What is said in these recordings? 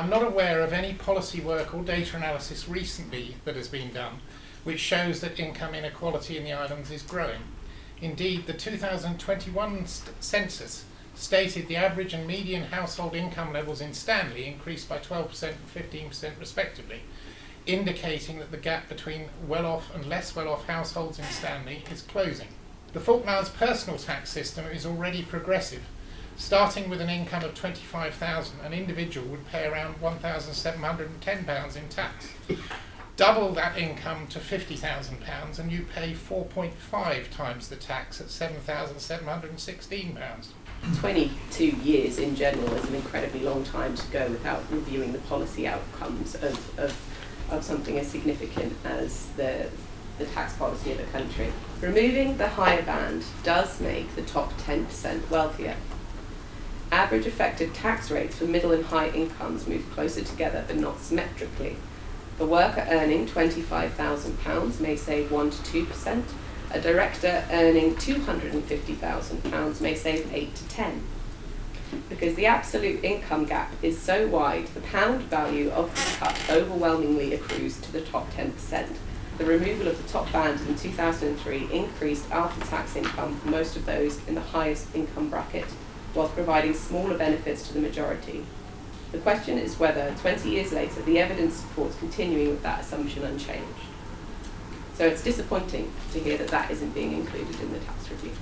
I'm not aware of any policy work or data analysis recently that has been done which shows that income inequality in the islands is growing. Indeed, the 2021 census stated the average and median household income levels in Stanley increased by 12% and 15% respectively, indicating that the gap between well-off and less well-off households in Stanley is closing. The Falklands personal tax system is already progressive. Starting with an income of $25,000, an individual would pay around £1,710 in tax. Double that income to £50,000 and you pay 4.5 times the tax at £7,716. 22 years in general is an incredibly long time to go without reviewing the policy outcomes of something as significant as the tax policy of a country. Removing the higher band does make the top 10% wealthier. Average effective tax rates for middle and high incomes move closer together but not symmetrically. The worker earning £25,000 may save 1 to 2%. A director earning £250,000 may save 8 to 10. Because the absolute income gap is so wide, the pound value of the cut overwhelmingly accrues to the top 10%. The removal of the top band in 2003 increased after-tax income for most of those in the highest income bracket, whilst providing smaller benefits to the majority. The question is whether, 20 years later, the evidence supports continuing with that assumption unchanged. So it's disappointing to hear that that isn't being included in the tax review.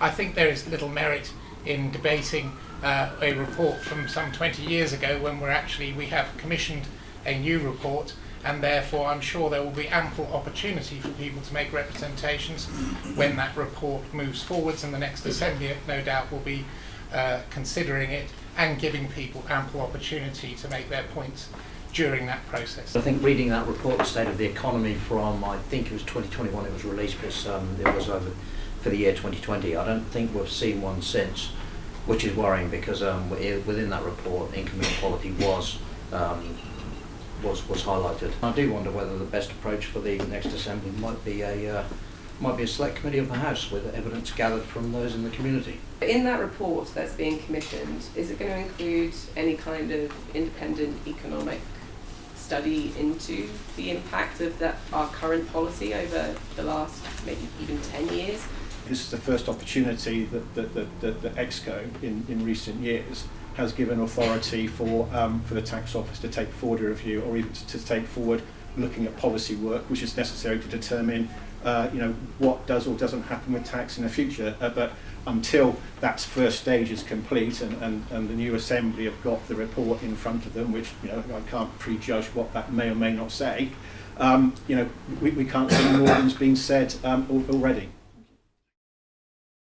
I think there is little merit in debating a report from some 20 years ago when we have commissioned a new report, and therefore I'm sure there will be ample opportunity for people to make representations when that report moves forwards, and the next Assembly no doubt will be considering it and giving people ample opportunity to make their points during that process. I think reading that report, the State of the Economy from, I think it was 2021 it was released, because it was over for the year 2020. I don't think we've seen one since, which is worrying, because within that report income inequality was highlighted. I do wonder whether the best approach for the next Assembly might be a select committee of the House with evidence gathered from those in the community. In that report that's being commissioned, is it going to include any kind of independent economic study into the impact of our current policy over the last maybe even 10 years? This is the first opportunity that the EXCO in recent years has given authority for the tax office to take forward a review, or even to take forward looking at policy work which is necessary to determine what does or doesn't happen with tax in the future. But until that first stage is complete and the new Assembly have got the report in front of them, which I can't prejudge what that may or may not say, we can't see more than's been said already.